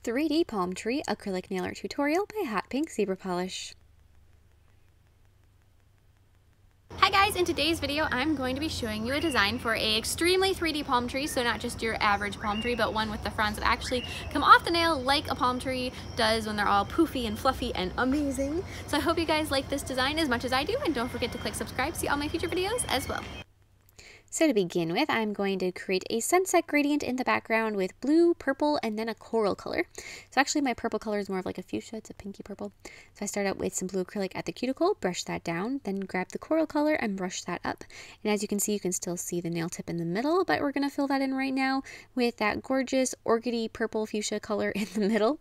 3D Palm Tree Acrylic Nail Art Tutorial by Hotpinkzebrapolish. Hi guys, in today's video I'm going to be showing you a design for a extremely 3D palm tree, so not just your average palm tree, but one with the fronds that actually come off the nail like a palm tree does when they're all poofy and fluffy and amazing. So I hope you guys like this design as much as I do, and don't forget to click subscribe to see all my future videos as well. So to begin with, I'm going to create a sunset gradient in the background with blue, purple, and then a coral color. So actually my purple color is more of like a fuchsia, it's a pinky purple. So I start out with some blue acrylic at the cuticle, brush that down, then grab the coral color and brush that up. And as you can see still see the nail tip in the middle, but we're going to fill that in right now with that gorgeous orchidy purple fuchsia color in the middle.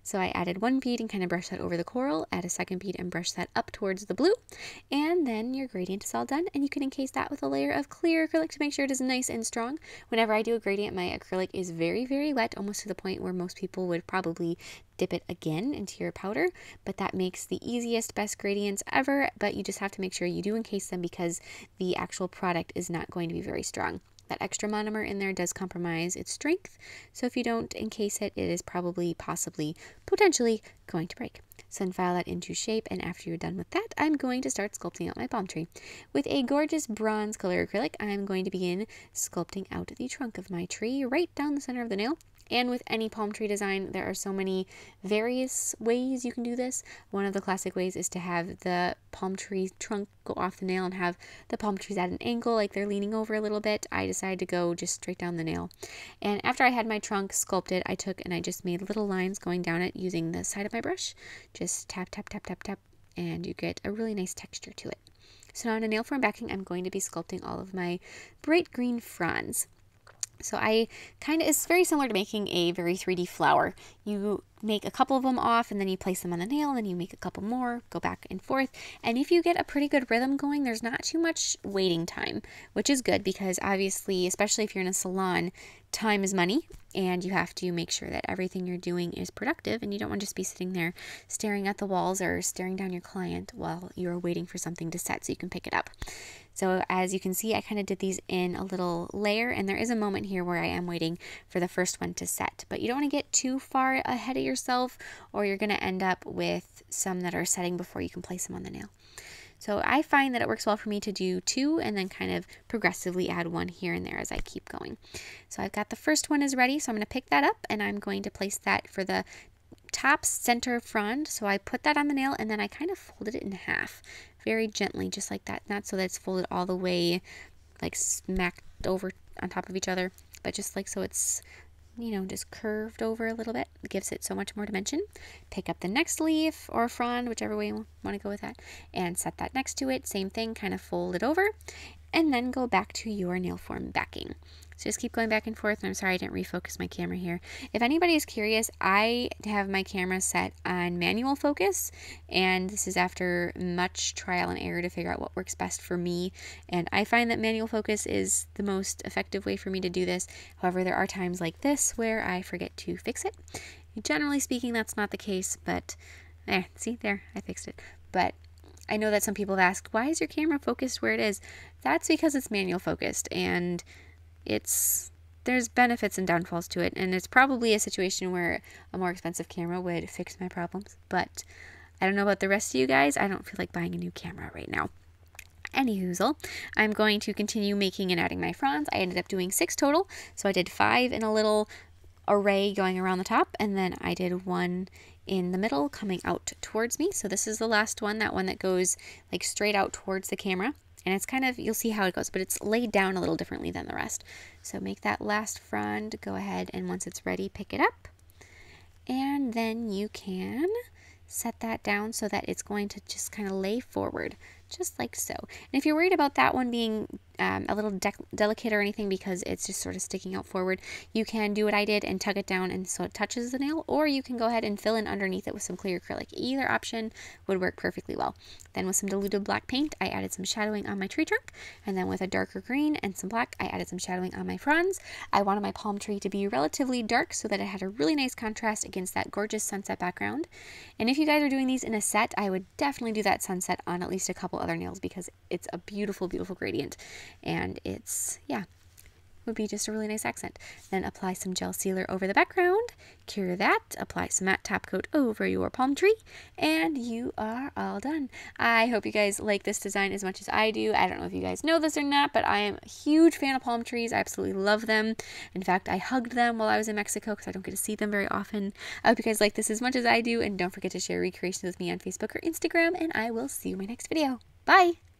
So I added one bead and kind of brushed that over the coral, add a second bead and brush that up towards the blue, and then your gradient is all done, and you can encase that with a layer of clear acrylic to make sure it is nice and strong. Whenever I do a gradient, my acrylic is very, very wet, almost to the point where most people would probably dip it again into your powder, but that makes the easiest, best gradients ever, but you just have to make sure you do encase them because the actual product is not going to be very strong. That extra monomer in there does compromise its strength, so if you don't encase it, it is probably, possibly, potentially going to break. So then file that into shape, and after you're done with that, I'm going to start sculpting out my palm tree. With a gorgeous bronze color acrylic, I'm going to begin sculpting out the trunk of my tree right down the center of the nail. And with any palm tree design, there are so many various ways you can do this. One of the classic ways is to have the palm tree trunk go off the nail and have the palm trees at an angle, like they're leaning over a little bit. I decided to go just straight down the nail. And after I had my trunk sculpted, I took and I just made little lines going down it using the side of my brush. Just tap, tap, tap, tap, tap, and you get a really nice texture to it. So now in a nail form backing, I'm going to be sculpting all of my bright green fronds. So it's very similar to making a very 3D flower. You make a couple of them off and then you place them on the nail, and then you make a couple more, go back and forth. And if you get a pretty good rhythm going, there's not too much waiting time, which is good because obviously, especially if you're in a salon, time is money and you have to make sure that everything you're doing is productive, and you don't want to just be sitting there staring at the walls or staring down your client while you're waiting for something to set so you can pick it up. So as you can see, I kind of did these in a little layer, and there is a moment here where I am waiting for the first one to set, but you don't want to get too far ahead of yourself or you're going to end up with some that are setting before you can place them on the nail. So I find that it works well for me to do two and then kind of progressively add one here and there as I keep going. So I've got the first one is ready, so I'm going to pick that up and I'm going to place that for the top center frond. So I put that on the nail and then I kind of folded it in half very gently, just like that. Not so that it's folded all the way like smacked over on top of each other, but just like so it's, you know, just curved over a little bit. It gives it so much more dimension. Pick up the next leaf or frond, whichever way you want to go with that, and set that next to it. Same thing, kind of fold it over, and then go back to your nail form backing. So just keep going back and forth. And I'm sorry I didn't refocus my camera here. If anybody is curious, I have my camera set on manual focus, and this is after much trial and error to figure out what works best for me. And I find that manual focus is the most effective way for me to do this. However, there are times like this where I forget to fix it. Generally speaking, that's not the case, but see there, I fixed it. But I know that some people have asked, why is your camera focused where it is? That's because it's manual focused, and there's benefits and downfalls to it, and it's probably a situation where a more expensive camera would fix my problems, but I don't know about the rest of you guys. I don't feel like buying a new camera right now. Anyhoozle, I'm going to continue making and adding my fronds. I ended up doing 6 total, so I did 5 in a little array going around the top, and then I did 1 in the middle coming out towards me. So this is the last one, that one that goes like straight out towards the camera. And it's kind of, you'll see how it goes, but it's laid down a little differently than the rest. So make that last frond, go ahead, and once it's ready, pick it up. And then you can set that down so that it's going to just kind of lay forward, just like so. And if you're worried about that one being a little delicate or anything because it's just sort of sticking out forward, you can do what I did and tug it down and so it touches the nail, or you can go ahead and fill in underneath it with some clear acrylic. Either option would work perfectly well. Then with some diluted black paint, I added some shadowing on my tree trunk, and then with a darker green and some black, I added some shadowing on my fronds. I wanted my palm tree to be relatively dark so that it had a really nice contrast against that gorgeous sunset background. And if you guys are doing these in a set, I would definitely do that sunset on at least a couple other nails because it's a beautiful, beautiful gradient. And it's, yeah, would be just a really nice accent. Then apply some gel sealer over the background, cure that, apply some matte top coat over your palm tree, and you are all done. I hope you guys like this design as much as I do. I don't know if you guys know this or not, but I am a huge fan of palm trees. I absolutely love them. In fact, I hugged them while I was in Mexico because I don't get to see them very often. I hope you guys like this as much as I do, and don't forget to share recreations with me on Facebook or Instagram, and I will see you in my next video. Bye!